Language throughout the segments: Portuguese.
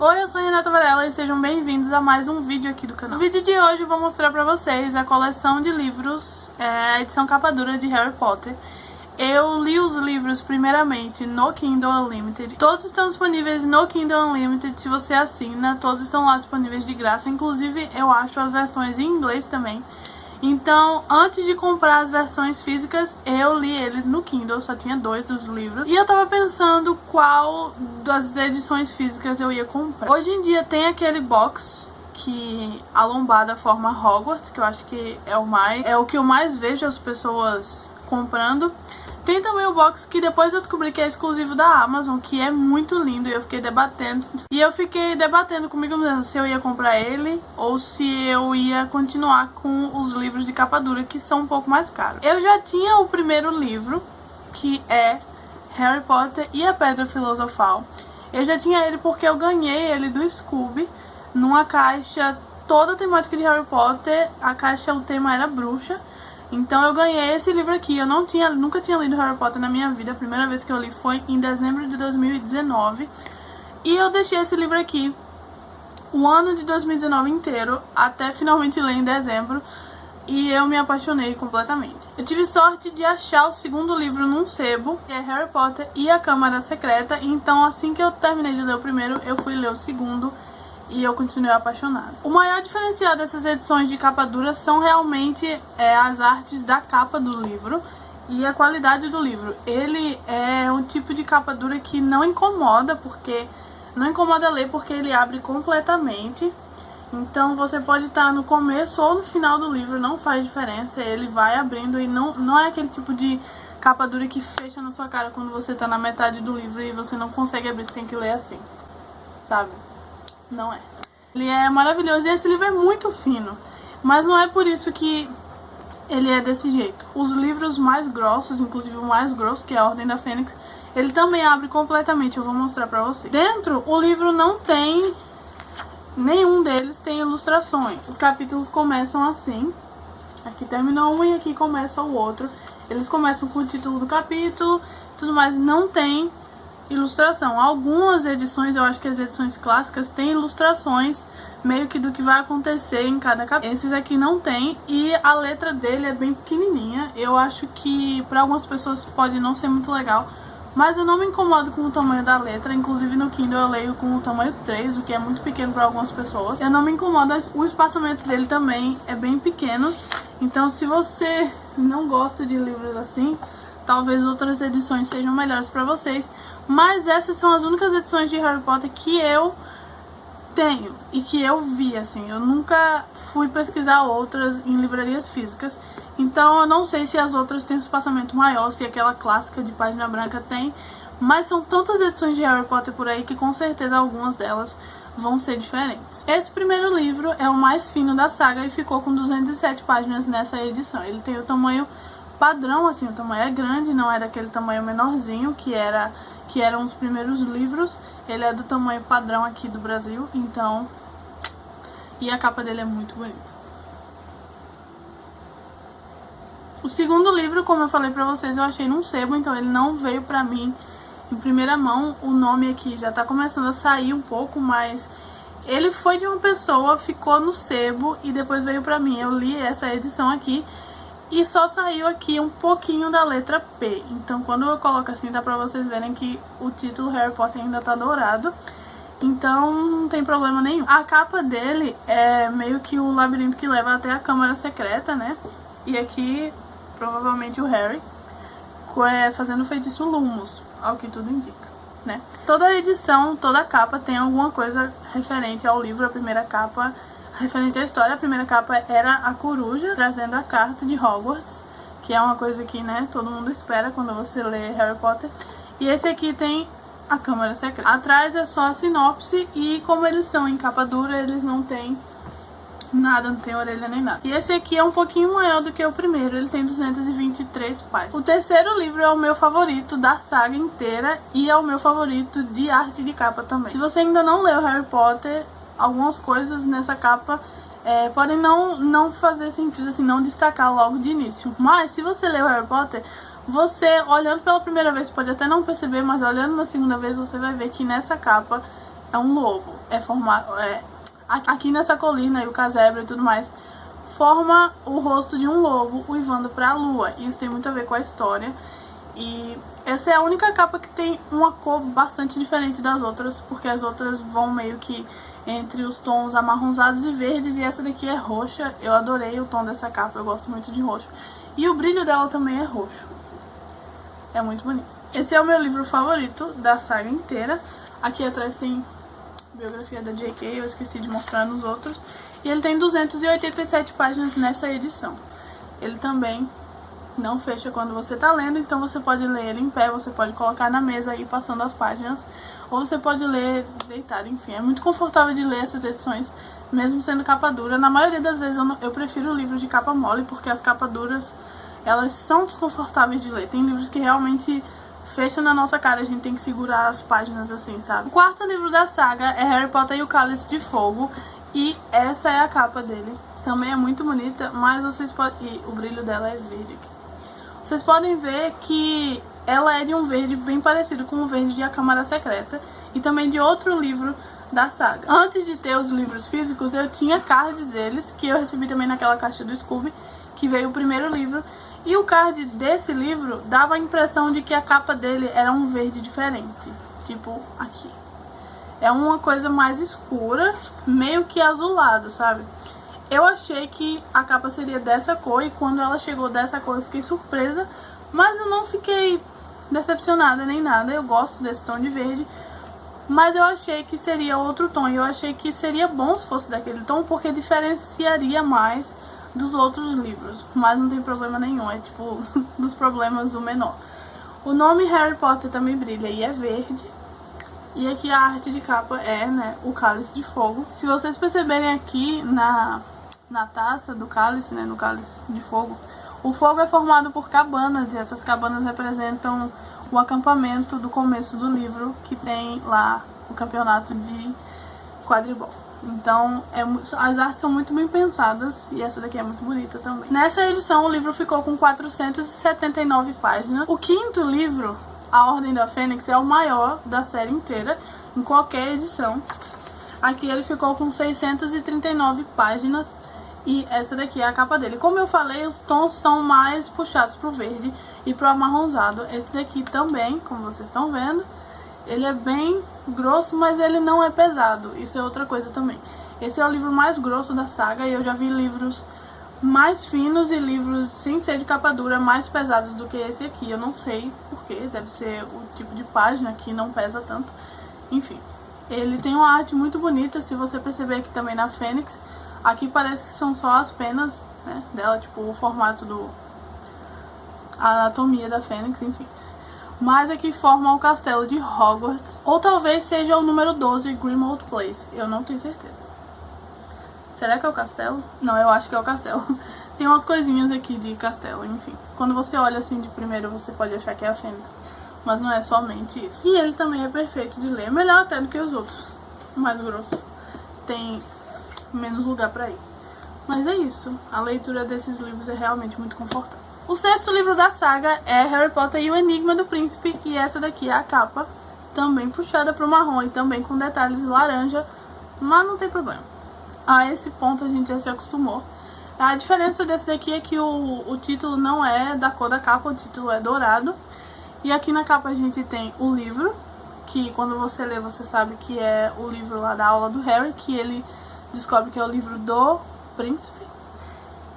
Oi, eu sou a Renata Varela e sejam bem-vindos a mais um vídeo aqui do canal. No vídeo de hoje eu vou mostrar pra vocês a coleção de livros, a edição capa dura de Harry Potter. Eu li os livros primeiramente no Kindle Unlimited. Todos estão disponíveis no Kindle Unlimited se você assina. Todos estão lá disponíveis de graça. Inclusive eu acho as versões em inglês também. Então, antes de comprar as versões físicas, eu li eles no Kindle, só tinha 2 dos livros. E eu tava pensando qual das edições físicas eu ia comprar. Hoje em dia tem aquele box que a lombada forma Hogwarts, que eu acho que é o que eu mais vejo as pessoas comprando. Tem também o box que depois eu descobri que é exclusivo da Amazon, que é muito lindo, e eu fiquei debatendo. Comigo mesmo se eu ia comprar ele ou se eu ia continuar com os livros de capa dura, que são um pouco mais caros. Eu já tinha o primeiro livro, que é Harry Potter e a Pedra Filosofal. Eu já tinha ele porque eu ganhei ele do Scooby numa caixa toda temática de Harry Potter. A caixa, o tema era bruxa. Então eu ganhei esse livro aqui. Eu nunca tinha lido Harry Potter na minha vida. A primeira vez que eu li foi em dezembro de 2019. E eu deixei esse livro aqui o ano de 2019 inteiro, até finalmente ler em dezembro. E eu me apaixonei completamente. Eu tive sorte de achar o segundo livro num sebo, que é Harry Potter e a Câmara Secreta. Então assim que eu terminei de ler o primeiro, eu fui ler o segundo. E eu continuei apaixonada. O maior diferencial dessas edições de capa dura são realmente as artes da capa do livro e a qualidade do livro. Ele é um tipo de capa dura que não incomoda ler, porque ele abre completamente. Então você pode estar no começo ou no final do livro, não faz diferença. Ele vai abrindo e não é aquele tipo de capa dura que fecha na sua cara quando você está na metade do livro e você não consegue abrir, você tem que ler assim, sabe? Não é. Ele é maravilhoso e esse livro é muito fino. Mas não é por isso que ele é desse jeito. Os livros mais grossos, inclusive o mais grosso, que é a Ordem da Fênix, ele também abre completamente. Eu vou mostrar pra vocês. Dentro, o livro não tem... Nenhum deles tem ilustrações. Os capítulos começam assim. Aqui termina um e aqui começa o outro. Eles começam com o título do capítulo, tudo mais. Não tem ilustração. Algumas edições, eu acho que as edições clássicas têm ilustrações meio que do que vai acontecer em cada capítulo. Esses aqui não tem e a letra dele é bem pequenininha. Eu acho que para algumas pessoas pode não ser muito legal, mas eu não me incomodo com o tamanho da letra. Inclusive no Kindle eu leio com o tamanho 3, o que é muito pequeno para algumas pessoas. Eu não me incomodo, o espaçamento dele também é bem pequeno. Então se você não gosta de livros assim, talvez outras edições sejam melhores pra vocês. Mas essas são as únicas edições de Harry Potter que eu tenho e que eu vi, assim. Eu nunca fui pesquisar outras em livrarias físicas. Então eu não sei se as outras têm um espaçamento maior, se aquela clássica de página branca tem. Mas são tantas edições de Harry Potter por aí que com certeza algumas delas vão ser diferentes. Esse primeiro livro é o mais fino da saga e ficou com 207 páginas nessa edição. Ele tem o tamanho padrão, assim, o tamanho é grande, não é daquele tamanho menorzinho que eram os primeiros livros. Ele é do tamanho padrão aqui do Brasil, então... E a capa dele é muito bonita. O segundo livro, como eu falei pra vocês, eu achei num sebo, então ele não veio pra mim em primeira mão. O nome aqui já tá começando a sair um pouco, mas ele foi de uma pessoa, ficou no sebo e depois veio pra mim. Eu li essa edição aqui e só saiu aqui um pouquinho da letra P. Então quando eu coloco assim dá pra vocês verem que o título Harry Potter ainda tá dourado. Então não tem problema nenhum. A capa dele é meio que o labirinto que leva até a Câmara Secreta, né? E aqui provavelmente o Harry fazendo o feitiço Lumos, ao que tudo indica, né? Toda edição, toda capa tem alguma coisa referente ao livro. A primeira capa referente à história, a primeira capa era a coruja trazendo a carta de Hogwarts, que é uma coisa que, né, todo mundo espera quando você lê Harry Potter. E esse aqui tem a Câmara Secreta. Atrás é só a sinopse e como eles são em capa dura, eles não tem nada, não tem orelha nem nada. E esse aqui é um pouquinho maior do que o primeiro, ele tem 223 páginas. O terceiro livro é o meu favorito da saga inteira e é o meu favorito de arte de capa também. Se você ainda não leu Harry Potter, algumas coisas nessa capa podem não fazer sentido, assim, não destacar logo de início. Mas se você leu Harry Potter, você olhando pela primeira vez pode até não perceber, mas olhando na segunda vez você vai ver que nessa capa é um lobo. é formado... aqui nessa colina e o casebre e tudo mais, forma o rosto de um lobo uivando pra lua. E isso tem muito a ver com a história. E essa é a única capa que tem uma cor bastante diferente das outras, porque as outras vão meio que entre os tons amarronzados e verdes, e essa daqui é roxa. Eu adorei o tom dessa capa, eu gosto muito de roxo. E o brilho dela também é roxo. É muito bonito. Esse é o meu livro favorito da saga inteira. Aqui atrás tem biografia da J.K., eu esqueci de mostrar nos outros. E ele tem 287 páginas nessa edição. Ele também não fecha quando você tá lendo, então você pode ler ele em pé, você pode colocar na mesa e ir passando as páginas, ou você pode ler deitado, enfim. É muito confortável de ler essas edições, mesmo sendo capa dura. Na maioria das vezes eu prefiro o livro de capa mole, porque as capas duras, elas são desconfortáveis de ler. Tem livros que realmente fecham na nossa cara, a gente tem que segurar as páginas assim, sabe? O quarto livro da saga é Harry Potter e o Cálice de Fogo, e essa é a capa dele. Também é muito bonita, mas vocês podem... E o brilho dela é verde aqui. Vocês podem ver que ela é de um verde bem parecido com o verde de A Câmara Secreta e também de outro livro da saga. Antes de ter os livros físicos, eu tinha cards deles, que eu recebi também naquela caixa do Scooby, que veio o primeiro livro. E o card desse livro dava a impressão de que a capa dele era um verde diferente. Tipo, aqui. É uma coisa mais escura, meio que azulado, sabe? Eu achei que a capa seria dessa cor, e quando ela chegou dessa cor eu fiquei surpresa. Mas eu não fiquei decepcionada nem nada, eu gosto desse tom de verde. Mas eu achei que seria outro tom, e eu achei que seria bom se fosse daquele tom, porque diferenciaria mais dos outros livros. Mas não tem problema nenhum, é tipo dos problemas o menor. O nome Harry Potter também brilha e é verde. E aqui a arte de capa é, né, o Cálice de Fogo. Se vocês perceberem aqui na taça do cálice, né, no Cálice de Fogo, o fogo é formado por cabanas, e essas cabanas representam o acampamento do começo do livro, que tem lá o campeonato de quadribol. Então, as artes são muito bem pensadas, e essa daqui é muito bonita também. Nessa edição, o livro ficou com 479 páginas. O quinto livro, A Ordem da Fênix, é o maior da série inteira, em qualquer edição. Aqui ele ficou com 639 páginas, e essa daqui é a capa dele. Como eu falei, os tons são mais puxados pro verde e pro amarronzado. Esse daqui também, como vocês estão vendo, ele é bem grosso, mas ele não é pesado. Isso é outra coisa também. Esse é o livro mais grosso da saga, e eu já vi livros mais finos e livros sem ser de capa dura mais pesados do que esse aqui. Eu não sei porquê, deve ser o tipo de página que não pesa tanto. Enfim, ele tem uma arte muito bonita. Se você perceber aqui também na Fênix, aqui parece que são só as penas, né, dela, tipo o formato a anatomia da Fênix, enfim. Mas aqui forma o castelo de Hogwarts, ou talvez seja o número 12, Grimmauld Place, eu não tenho certeza. Será que é o castelo? Não, eu acho que é o castelo. Tem umas coisinhas aqui de castelo, enfim. Quando você olha assim de primeiro, você pode achar que é a Fênix, mas não é somente isso. E ele também é perfeito de ler, melhor até do que os outros, mais grosso. Tem menos lugar pra ir. Mas é isso, a leitura desses livros é realmente muito confortável. O sexto livro da saga é Harry Potter e o Enigma do Príncipe, e essa daqui é a capa, também puxada pro marrom e também com detalhes laranja, mas não tem problema. A esse ponto a gente já se acostumou. A diferença desse daqui é que o título não é da cor da capa, o título é dourado. E aqui na capa a gente tem o livro, que quando você lê você sabe que é o livro lá da aula do Harry, que ele descobre que é o livro do príncipe.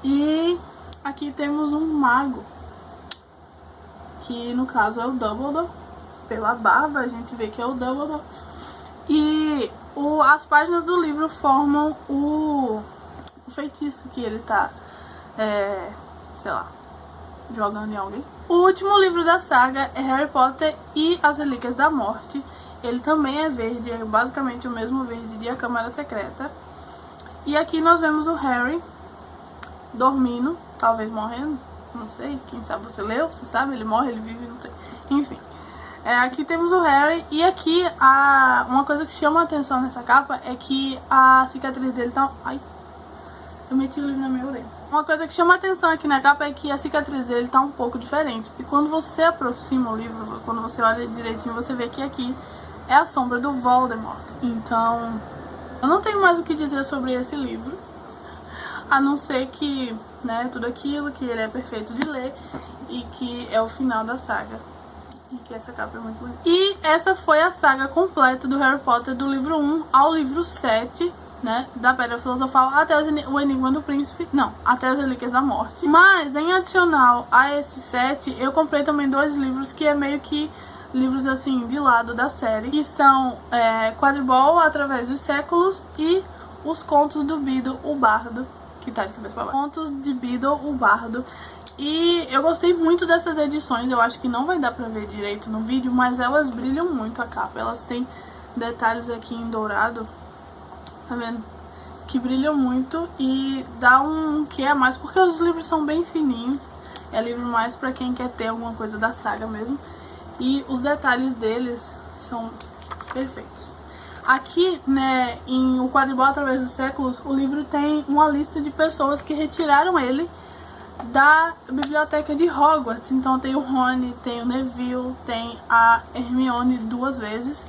E aqui temos um mago, que no caso é o Dumbledore. Pela barba a gente vê que é o Dumbledore. E as páginas do livro formam o feitiço que ele tá, sei lá, jogando em alguém. O último livro da saga é Harry Potter e as Relíquias da Morte. Ele também é verde, é basicamente o mesmo verde de A Câmara Secreta. E aqui nós vemos o Harry dormindo, talvez morrendo, não sei, quem sabe você leu, você sabe, ele morre, ele vive, não sei, enfim. Aqui temos o Harry, e aqui uma coisa que chama a atenção nessa capa é que a cicatriz dele tá... Ai, eu meti o livro na minha orelha. Uma coisa que chama a atenção aqui na capa é que a cicatriz dele tá um pouco diferente. E quando você aproxima o livro, quando você olha direitinho, você vê que aqui é a sombra do Voldemort. Então, Eu não tenho mais o que dizer sobre esse livro, a não ser que, né, tudo aquilo, que ele é perfeito de ler e que é o final da saga. E que essa capa é muito bonita. E essa foi a saga completa do Harry Potter, do livro 1 ao livro 7, né, da Pedra Filosofal, até o Enigma do Príncipe, não, até as Relíquias da Morte. Mas, em adicional a esse 7, eu comprei também 2 livros que é meio que livros, assim, de lado da série, que são Quadribol através dos séculos e os Contos do Beedle, o Bardo, que tá de cabeça pra baixo. Contos de Beedle, o Bardo. E eu gostei muito dessas edições, eu acho que não vai dar pra ver direito no vídeo, mas elas brilham muito a capa. Elas têm detalhes aqui em dourado, tá vendo? Que brilham muito e dá um que a mais, porque os livros são bem fininhos. É livro mais pra quem quer ter alguma coisa da saga mesmo. E os detalhes deles são perfeitos. Aqui, né, em O Quadribol através dos séculos, o livro tem uma lista de pessoas que retiraram ele da biblioteca de Hogwarts. Então tem o Rony, tem o Neville, tem a Hermione 2 vezes.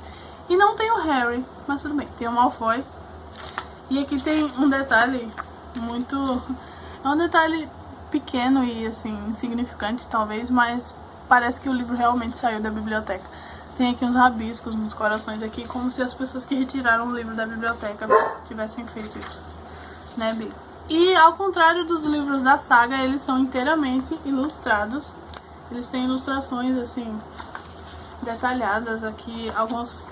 E não tem o Harry, mas tudo bem, tem o Malfoy. E aqui tem um detalhe muito... é um detalhe pequeno e, assim, insignificante talvez, mas parece que o livro realmente saiu da biblioteca. Tem aqui uns rabiscos, uns corações aqui, como se as pessoas que retiraram o livro da biblioteca tivessem feito isso, né, Bi? E ao contrário dos livros da saga, eles são inteiramente ilustrados. Eles têm ilustrações, assim, detalhadas aqui, alguns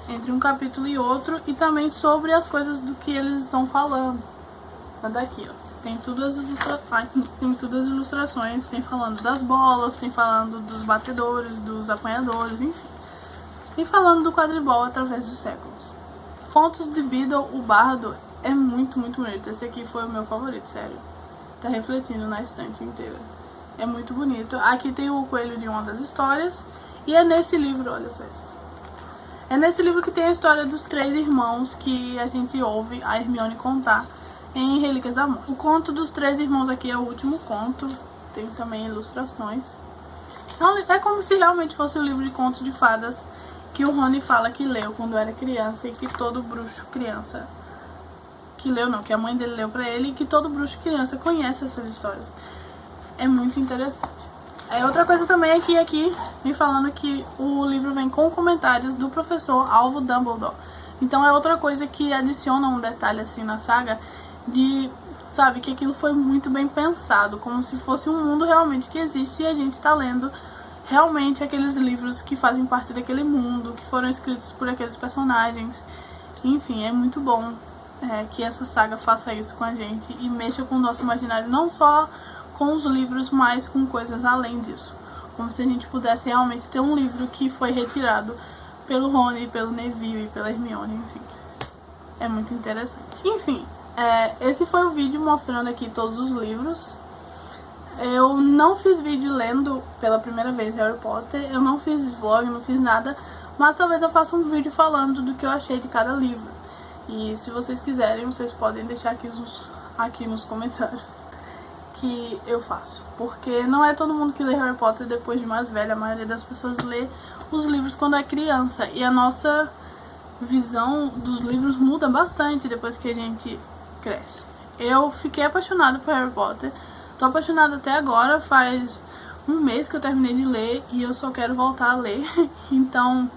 entre um capítulo e outro, e também sobre as coisas do que eles estão falando. Daqui, ó. Tem todas as ilustrações, tem falando das bolas, tem falando dos batedores, dos apanhadores, enfim. E falando do quadribol através dos séculos. Contos de Beedle, o Bardo, é muito, muito bonito. Esse aqui foi o meu favorito, sério. Tá refletindo na estante inteira. É muito bonito. Aqui tem o coelho de uma das histórias. E é nesse livro, olha só isso. É nesse livro que tem a história dos 3 irmãos que a gente ouve a Hermione contar em Relíquias da Morte. O conto dos 3 irmãos aqui é o último conto. Tem também ilustrações. Então, é como se realmente fosse o livro de contos de fadas que o Rony fala que leu quando era criança e que todo bruxo criança... que leu não, que a mãe dele leu pra ele e que todo bruxo criança conhece essas histórias. É muito interessante. Outra coisa também é que aqui vem falando que o livro vem com comentários do professor Alvo Dumbledore. Então é outra coisa que adiciona um detalhe assim na saga de, sabe, que aquilo foi muito bem pensado, como se fosse um mundo realmente que existe e a gente tá lendo realmente aqueles livros que fazem parte daquele mundo, que foram escritos por aqueles personagens. Enfim, é muito bom que essa saga faça isso com a gente e mexa com o nosso imaginário, não só com os livros, mas com coisas além disso. Como se a gente pudesse realmente ter um livro que foi retirado pelo Rony, pelo Neville e pela Hermione, enfim. É muito interessante. Enfim, esse foi o vídeo mostrando aqui todos os livros. Eu não fiz vídeo lendo pela primeira vez Harry Potter, eu não fiz vlog, não fiz nada, mas talvez eu faça um vídeo falando do que eu achei de cada livro. E se vocês quiserem, vocês podem deixar aqui nos comentários que eu faço. Porque não é todo mundo que lê Harry Potter depois de mais velha. A maioria das pessoas lê os livros quando é criança. E a nossa visão dos livros muda bastante depois que a gente cresce. Eu fiquei apaixonada por Harry Potter. Tô apaixonada até agora. Faz um mês que eu terminei de ler e eu só quero voltar a ler. Então...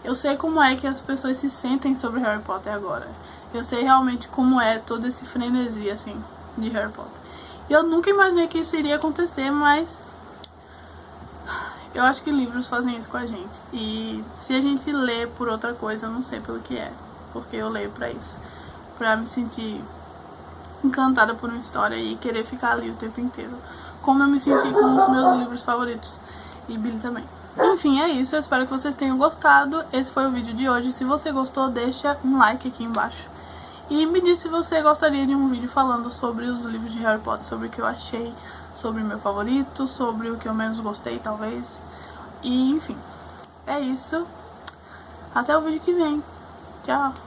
eu sei como é que as pessoas se sentem sobre Harry Potter agora. Eu sei realmente como é todo esse frenesi, assim, de Harry Potter. E eu nunca imaginei que isso iria acontecer, mas... eu acho que livros fazem isso com a gente. E se a gente lê por outra coisa, eu não sei pelo que é. Porque eu leio pra isso. Pra me sentir encantada por uma história e querer ficar ali o tempo inteiro. Como eu me senti com os meus livros favoritos. E Billy também. Enfim, é isso. Eu espero que vocês tenham gostado. Esse foi o vídeo de hoje. Se você gostou, deixa um like aqui embaixo. E me diz se você gostaria de um vídeo falando sobre os livros de Harry Potter, sobre o que eu achei, sobre o meu favorito, sobre o que eu menos gostei, talvez. E, enfim, é isso. Até o vídeo que vem. Tchau!